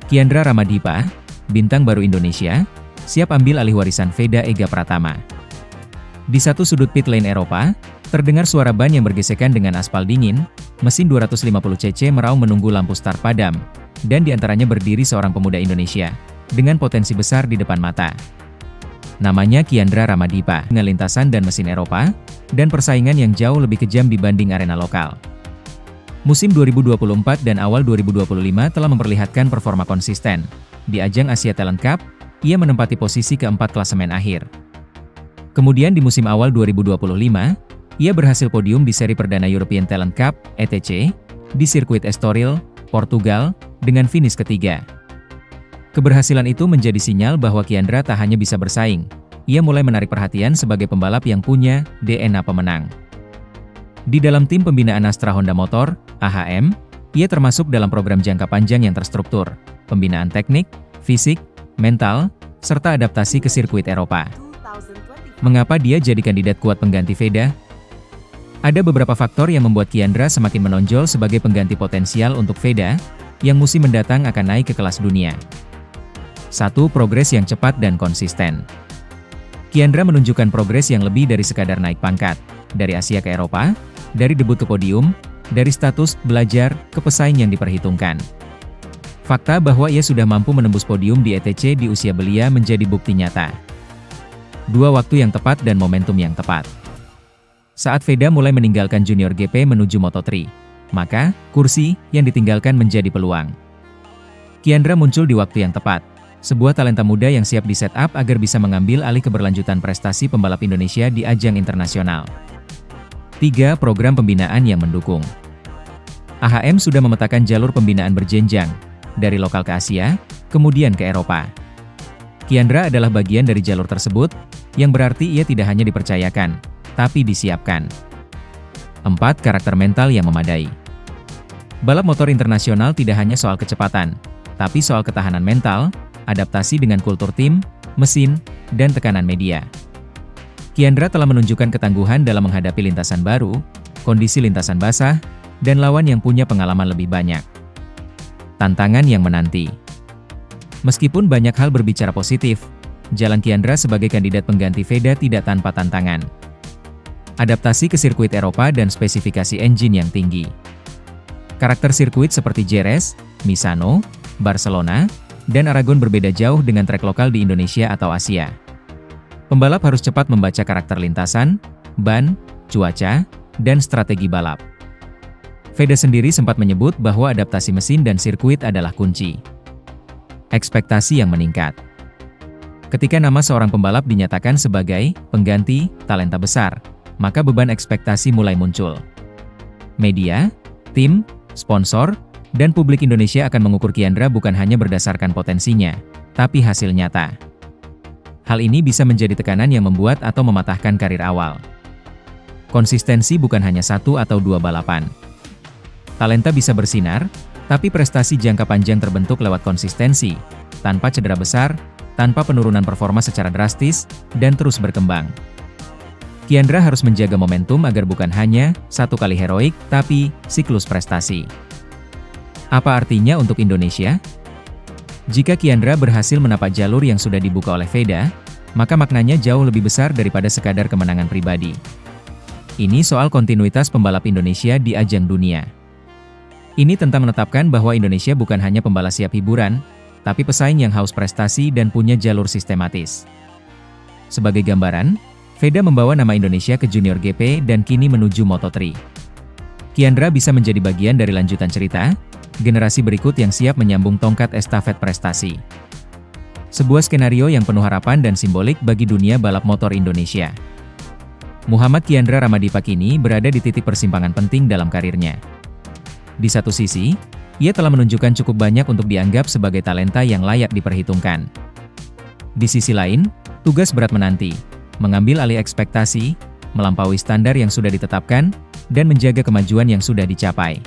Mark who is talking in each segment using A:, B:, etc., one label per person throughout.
A: Kiandra Ramadipa, bintang baru Indonesia, siap ambil alih warisan Veda Ega Pratama. Di satu sudut pit lane Eropa, terdengar suara ban yang bergesekan dengan aspal dingin, mesin 250 cc meraung menunggu lampu start padam, dan diantaranya berdiri seorang pemuda Indonesia, dengan potensi besar di depan mata. Namanya Kiandra Ramadipa, dengan lintasan dan mesin Eropa, dan persaingan yang jauh lebih kejam dibanding arena lokal. Musim 2024 dan awal 2025 telah memperlihatkan performa konsisten. Di ajang Asia Talent Cup, ia menempati posisi keempat klasemen akhir. Kemudian di musim awal 2025, ia berhasil podium di seri perdana European Talent Cup, ETC, di sirkuit Estoril, Portugal, dengan finish ketiga. Keberhasilan itu menjadi sinyal bahwa Kiandra tak hanya bisa bersaing, ia mulai menarik perhatian sebagai pembalap yang punya DNA pemenang. Di dalam tim pembinaan Astra Honda Motor, AHM, ia termasuk dalam program jangka panjang yang terstruktur, pembinaan teknik, fisik, mental, serta adaptasi ke sirkuit Eropa. Mengapa dia jadi kandidat kuat pengganti Veda? Ada beberapa faktor yang membuat Kiandra semakin menonjol sebagai pengganti potensial untuk Veda, yang musim mendatang akan naik ke kelas dunia. 1. Progres yang cepat dan konsisten. Kiandra menunjukkan progres yang lebih dari sekadar naik pangkat, dari Asia ke Eropa, dari debut ke podium, dari status belajar ke pesaing yang diperhitungkan. Fakta bahwa ia sudah mampu menembus podium di ETC di usia belia menjadi bukti nyata. 2. Waktu yang tepat dan momentum yang tepat. Saat Veda mulai meninggalkan Junior GP menuju Moto3, maka kursi yang ditinggalkan menjadi peluang. Kiandra muncul di waktu yang tepat, sebuah talenta muda yang siap di-setup agar bisa mengambil alih keberlanjutan prestasi pembalap Indonesia di ajang internasional. 3. Program pembinaan yang mendukung. AHM sudah memetakan jalur pembinaan berjenjang, dari lokal ke Asia, kemudian ke Eropa. Kiandra adalah bagian dari jalur tersebut, yang berarti ia tidak hanya dipercayakan, tapi disiapkan. 4. Karakter mental yang memadai. Balap motor internasional tidak hanya soal kecepatan, tapi soal ketahanan mental, adaptasi dengan kultur tim, mesin, dan tekanan media. Kiandra telah menunjukkan ketangguhan dalam menghadapi lintasan baru, kondisi lintasan basah, dan lawan yang punya pengalaman lebih banyak. Tantangan yang menanti. Meskipun banyak hal berbicara positif, jalan Kiandra sebagai kandidat pengganti Veda tidak tanpa tantangan. Adaptasi ke sirkuit Eropa dan spesifikasi engine yang tinggi. Karakter sirkuit seperti Jerez, Misano, Barcelona, dan Aragon berbeda jauh dengan trek lokal di Indonesia atau Asia. Pembalap harus cepat membaca karakter lintasan, ban, cuaca, dan strategi balap. Veda sendiri sempat menyebut bahwa adaptasi mesin dan sirkuit adalah kunci. Ekspektasi yang meningkat. Ketika nama seorang pembalap dinyatakan sebagai pengganti talenta besar, maka beban ekspektasi mulai muncul. Media, tim, sponsor, dan publik Indonesia akan mengukur Kiandra bukan hanya berdasarkan potensinya, tapi hasil nyata. Hal ini bisa menjadi tekanan yang membuat atau mematahkan karir awal. Konsistensi bukan hanya 1 atau 2 balapan. Talenta bisa bersinar, tapi prestasi jangka panjang terbentuk lewat konsistensi, tanpa cedera besar, tanpa penurunan performa secara drastis, dan terus berkembang. Kiandra harus menjaga momentum agar bukan hanya satu kali heroik, tapi siklus prestasi. Apa artinya untuk Indonesia? Jika Kiandra berhasil menapak jalur yang sudah dibuka oleh Veda, maka maknanya jauh lebih besar daripada sekadar kemenangan pribadi. Ini soal kontinuitas pembalap Indonesia di ajang dunia. Ini tentang menetapkan bahwa Indonesia bukan hanya pembalap siap hiburan, tapi pesaing yang haus prestasi dan punya jalur sistematis. Sebagai gambaran, Veda membawa nama Indonesia ke Junior GP dan kini menuju Moto3. Kiandra bisa menjadi bagian dari lanjutan cerita, generasi berikut yang siap menyambung tongkat estafet prestasi. Sebuah skenario yang penuh harapan dan simbolik bagi dunia balap motor Indonesia. Muhammad Kiandra Ramadipa kini berada di titik persimpangan penting dalam karirnya. Di satu sisi, ia telah menunjukkan cukup banyak untuk dianggap sebagai talenta yang layak diperhitungkan. Di sisi lain, tugas berat menanti, mengambil alih ekspektasi, melampaui standar yang sudah ditetapkan, dan menjaga kemajuan yang sudah dicapai.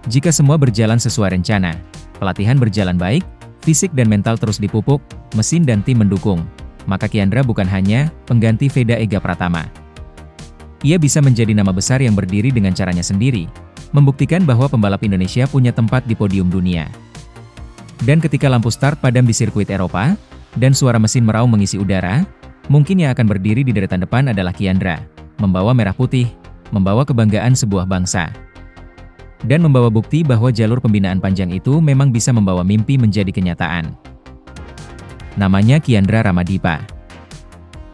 A: Jika semua berjalan sesuai rencana, pelatihan berjalan baik, fisik dan mental terus dipupuk, mesin dan tim mendukung, maka Kiandra bukan hanya pengganti Veda Ega Pratama. Ia bisa menjadi nama besar yang berdiri dengan caranya sendiri, membuktikan bahwa pembalap Indonesia punya tempat di podium dunia. Dan ketika lampu start padam di sirkuit Eropa, dan suara mesin meraung mengisi udara, mungkin yang akan berdiri di deretan depan adalah Kyandra, membawa merah putih, membawa kebanggaan sebuah bangsa. Dan membawa bukti bahwa jalur pembinaan panjang itu memang bisa membawa mimpi menjadi kenyataan. Namanya Kyandra Ramadipa.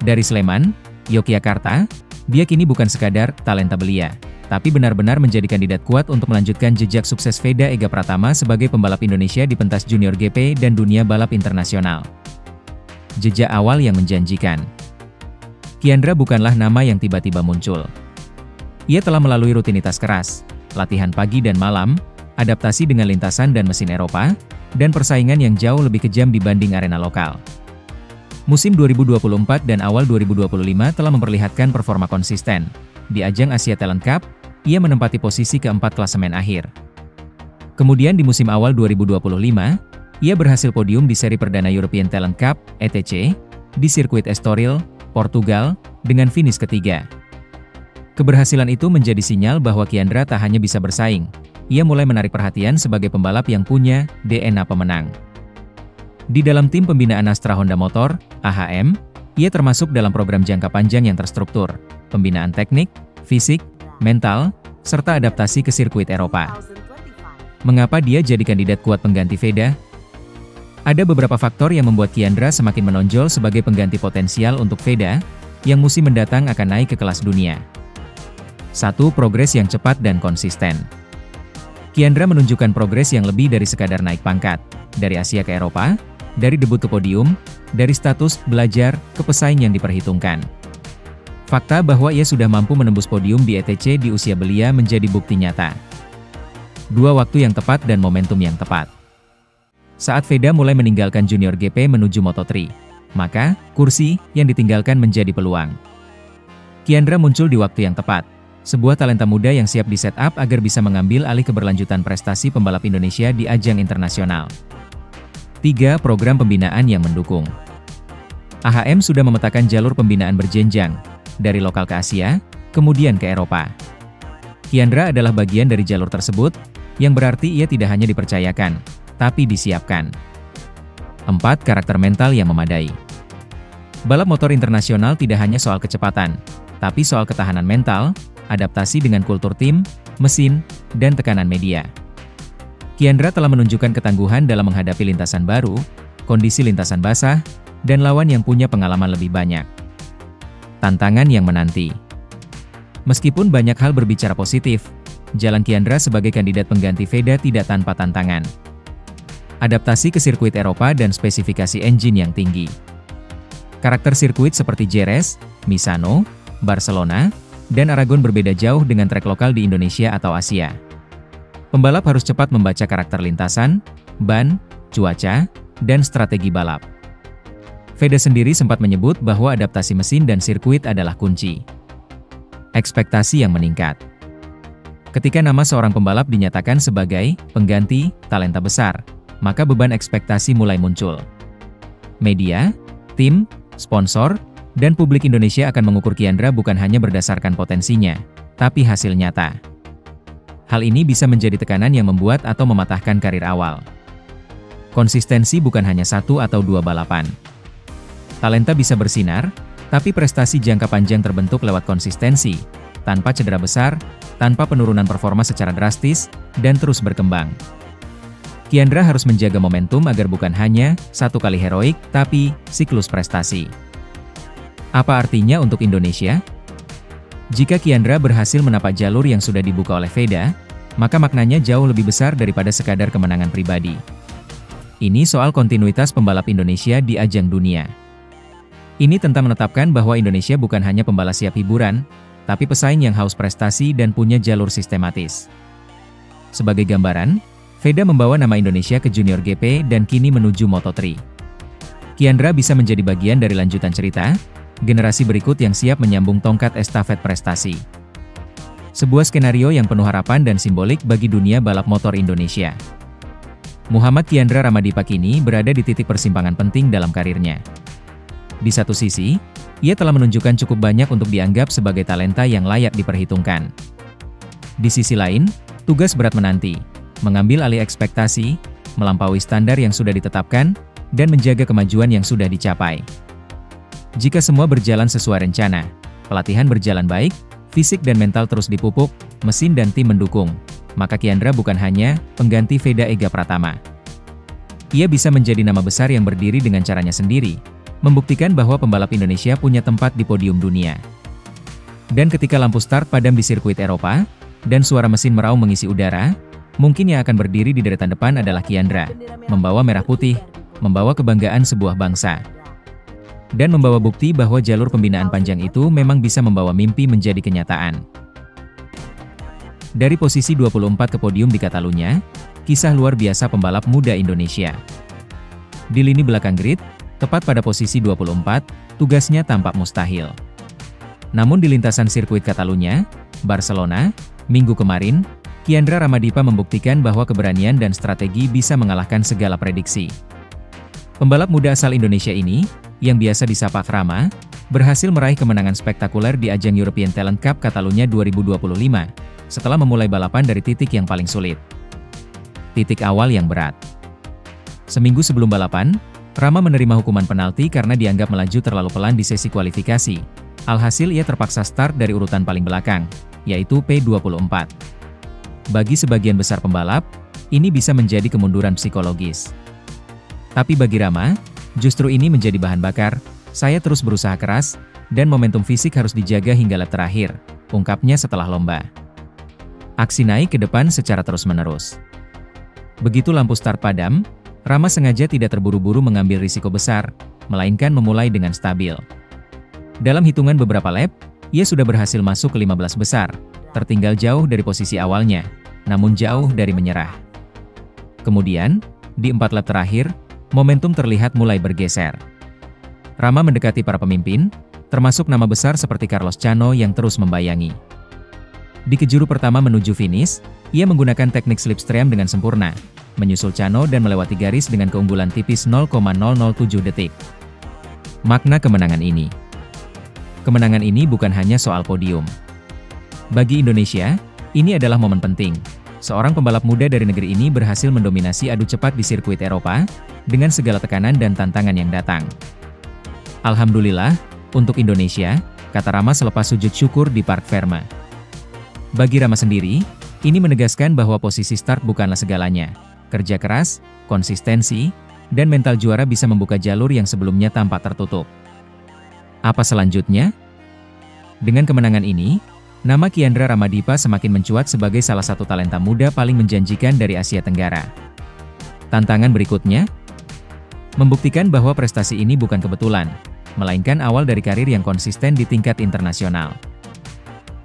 A: Dari Sleman, Yogyakarta, dia kini bukan sekadar talenta belia, tapi benar-benar menjadi kandidat kuat untuk melanjutkan jejak sukses Veda Ega Pratama sebagai pembalap Indonesia di pentas junior GP dan dunia balap internasional. Jejak awal yang menjanjikan. Kyandra bukanlah nama yang tiba-tiba muncul. Ia telah melalui rutinitas keras, latihan pagi dan malam, adaptasi dengan lintasan dan mesin Eropa, dan persaingan yang jauh lebih kejam dibanding arena lokal. Musim 2024 dan awal 2025 telah memperlihatkan performa konsisten. Di ajang Asia Talent Cup, ia menempati posisi keempat klasemen akhir. Kemudian di musim awal 2025, ia berhasil podium di seri perdana European Talent Cup, ETC, di sirkuit Estoril, Portugal, dengan finish ketiga. Keberhasilan itu menjadi sinyal bahwa Kyandra tak hanya bisa bersaing, ia mulai menarik perhatian sebagai pembalap yang punya DNA pemenang. Di dalam tim pembinaan Astra Honda Motor, AHM, ia termasuk dalam program jangka panjang yang terstruktur, pembinaan teknik, fisik, mental, serta adaptasi ke sirkuit Eropa. Mengapa dia jadi kandidat kuat pengganti Veda? Ada beberapa faktor yang membuat Kyandra semakin menonjol sebagai pengganti potensial untuk Veda, yang musim mendatang akan naik ke kelas dunia. 1. Progres yang cepat dan konsisten. Kyandra menunjukkan progres yang lebih dari sekadar naik pangkat, dari Asia ke Eropa, dari debut ke podium, dari status belajar ke pesaing yang diperhitungkan. Fakta bahwa ia sudah mampu menembus podium di ETC di usia belia menjadi bukti nyata. 2. Waktu yang tepat dan momentum yang tepat. Saat Veda mulai meninggalkan junior GP menuju Moto3, maka kursi yang ditinggalkan menjadi peluang. Kyandra muncul di waktu yang tepat, sebuah talenta muda yang siap di-set-up agar bisa mengambil alih keberlanjutan prestasi pembalap Indonesia di ajang internasional. 3. Program pembinaan yang mendukung. AHM sudah memetakan jalur pembinaan berjenjang, dari lokal ke Asia, kemudian ke Eropa. Kyandra adalah bagian dari jalur tersebut, yang berarti ia tidak hanya dipercayakan, tapi disiapkan. 4. Karakter mental yang memadai. Balap motor internasional tidak hanya soal kecepatan, tapi soal ketahanan mental, adaptasi dengan kultur tim, mesin, dan tekanan media. Kyandra telah menunjukkan ketangguhan dalam menghadapi lintasan baru, kondisi lintasan basah, dan lawan yang punya pengalaman lebih banyak. Tantangan yang menanti. Meskipun banyak hal berbicara positif, jalan Kyandra sebagai kandidat pengganti Veda tidak tanpa tantangan. Adaptasi ke sirkuit Eropa dan spesifikasi engine yang tinggi. Karakter sirkuit seperti Jerez, Misano, Barcelona, dan Aragon berbeda jauh dengan trek lokal di Indonesia atau Asia. Pembalap harus cepat membaca karakter lintasan, ban, cuaca, dan strategi balap. Veda sendiri sempat menyebut bahwa adaptasi mesin dan sirkuit adalah kunci. Ekspektasi yang meningkat. Ketika nama seorang pembalap dinyatakan sebagai pengganti talenta besar, maka beban ekspektasi mulai muncul. Media, tim, sponsor, dan publik Indonesia akan mengukur Kyandra bukan hanya berdasarkan potensinya, tapi hasil nyata. Hal ini bisa menjadi tekanan yang membuat atau mematahkan karir awal. Konsistensi bukan hanya 1 atau 2 balapan. Talenta bisa bersinar, tapi prestasi jangka panjang terbentuk lewat konsistensi, tanpa cedera besar, tanpa penurunan performa secara drastis, dan terus berkembang. Kyandra harus menjaga momentum agar bukan hanya satu kali heroik, tapi siklus prestasi. Apa artinya untuk Indonesia? Jika Kyandra berhasil menapak jalur yang sudah dibuka oleh Veda, maka maknanya jauh lebih besar daripada sekadar kemenangan pribadi. Ini soal kontinuitas pembalap Indonesia di ajang dunia. Ini tentang menetapkan bahwa Indonesia bukan hanya pembalap siap hiburan, tapi pesaing yang haus prestasi dan punya jalur sistematis. Sebagai gambaran, Veda membawa nama Indonesia ke junior GP dan kini menuju Moto3. Kyandra bisa menjadi bagian dari lanjutan cerita, generasi berikut yang siap menyambung tongkat estafet prestasi. Sebuah skenario yang penuh harapan dan simbolik bagi dunia balap motor Indonesia. Muhammad Kyandra Ramadipa kini berada di titik persimpangan penting dalam karirnya. Di satu sisi, ia telah menunjukkan cukup banyak untuk dianggap sebagai talenta yang layak diperhitungkan. Di sisi lain, tugas berat menanti, mengambil alih ekspektasi, melampaui standar yang sudah ditetapkan, dan menjaga kemajuan yang sudah dicapai. Jika semua berjalan sesuai rencana, pelatihan berjalan baik, fisik dan mental terus dipupuk, mesin dan tim mendukung, maka Kiandra bukan hanya pengganti Veda Ega Pratama. Ia bisa menjadi nama besar yang berdiri dengan caranya sendiri, membuktikan bahwa pembalap Indonesia punya tempat di podium dunia. Dan ketika lampu start padam di sirkuit Eropa, dan suara mesin meraung mengisi udara, mungkin yang akan berdiri di deretan depan adalah Kiandra, membawa merah putih, membawa kebanggaan sebuah bangsa. Dan membawa bukti bahwa jalur pembinaan panjang itu memang bisa membawa mimpi menjadi kenyataan. Dari posisi 24 ke podium di Catalunya, kisah luar biasa pembalap muda Indonesia. Di lini belakang grid, tepat pada posisi 24, tugasnya tampak mustahil. Namun di lintasan sirkuit Catalunya, Barcelona, minggu kemarin, Kiandra Ramadipa membuktikan bahwa keberanian dan strategi bisa mengalahkan segala prediksi. Pembalap muda asal Indonesia ini, yang biasa disapa Rama, berhasil meraih kemenangan spektakuler di ajang European Talent Cup Catalunya 2025, setelah memulai balapan dari titik yang paling sulit. Titik awal yang berat. Seminggu sebelum balapan, Rama menerima hukuman penalti karena dianggap melaju terlalu pelan di sesi kualifikasi. Alhasil ia terpaksa start dari urutan paling belakang, yaitu P24. Bagi sebagian besar pembalap, ini bisa menjadi kemunduran psikologis. Tapi bagi Rama, justru ini menjadi bahan bakar, saya terus berusaha keras, dan momentum fisik harus dijaga hingga lap terakhir, ungkapnya setelah lomba. Aksi naik ke depan secara terus-menerus. Begitu lampu start padam, Rama sengaja tidak terburu-buru mengambil risiko besar, melainkan memulai dengan stabil. Dalam hitungan beberapa lap, ia sudah berhasil masuk ke 15 besar, tertinggal jauh dari posisi awalnya, namun jauh dari menyerah. Kemudian, di 4 lap terakhir, momentum terlihat mulai bergeser. Rama mendekati para pemimpin, termasuk nama besar seperti Carlos Cano yang terus membayangi. Di kejuru pertama menuju finish, ia menggunakan teknik slipstream dengan sempurna, menyusul Cano dan melewati garis dengan keunggulan tipis 0,007 detik. Makna kemenangan ini. Kemenangan ini bukan hanya soal podium. Bagi Indonesia, ini adalah momen penting. Seorang pembalap muda dari negeri ini berhasil mendominasi adu cepat di sirkuit Eropa, dengan segala tekanan dan tantangan yang datang. Alhamdulillah, untuk Indonesia, kata Rama selepas sujud syukur di Parc Ferme. Bagi Rama sendiri, ini menegaskan bahwa posisi start bukanlah segalanya. Kerja keras, konsistensi, dan mental juara bisa membuka jalur yang sebelumnya tampak tertutup. Apa selanjutnya? Dengan kemenangan ini, nama Kiandra Ramadipa semakin mencuat sebagai salah satu talenta muda paling menjanjikan dari Asia Tenggara. Tantangan berikutnya, membuktikan bahwa prestasi ini bukan kebetulan, melainkan awal dari karir yang konsisten di tingkat internasional.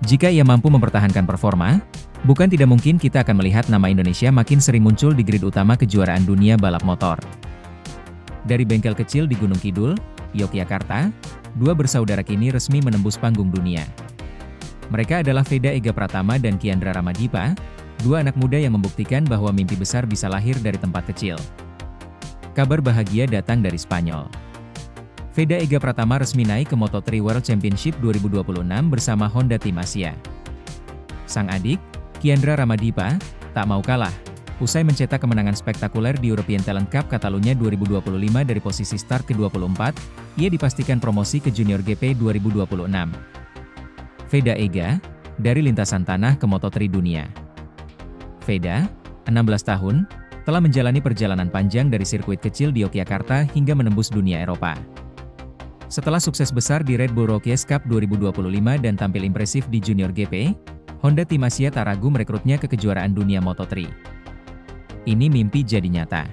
A: Jika ia mampu mempertahankan performa, bukan tidak mungkin kita akan melihat nama Indonesia makin sering muncul di grid utama kejuaraan dunia balap motor. Dari bengkel kecil di Gunung Kidul, Yogyakarta, dua bersaudara kini resmi menembus panggung dunia. Mereka adalah Veda Ega Pratama dan Kiandra Ramadipa, dua anak muda yang membuktikan bahwa mimpi besar bisa lahir dari tempat kecil. Kabar bahagia datang dari Spanyol. Veda Ega Pratama resmi naik ke Moto3 World Championship 2026 bersama Honda Tim Asia. Sang adik, Kiandra Ramadipa, tak mau kalah. Usai mencetak kemenangan spektakuler di European Talent Cup Catalunya 2025 dari posisi start ke-24, ia dipastikan promosi ke Junior GP 2026. Veda Ega, dari lintasan tanah ke Moto3 dunia. Veda, 16 tahun, telah menjalani perjalanan panjang dari sirkuit kecil di Yogyakarta hingga menembus dunia Eropa. Setelah sukses besar di Red Bull Rookies Cup 2025 dan tampil impresif di Junior GP, Honda Tim Asia tak ragu merekrutnya ke kejuaraan dunia Moto3. Ini mimpi jadi nyata.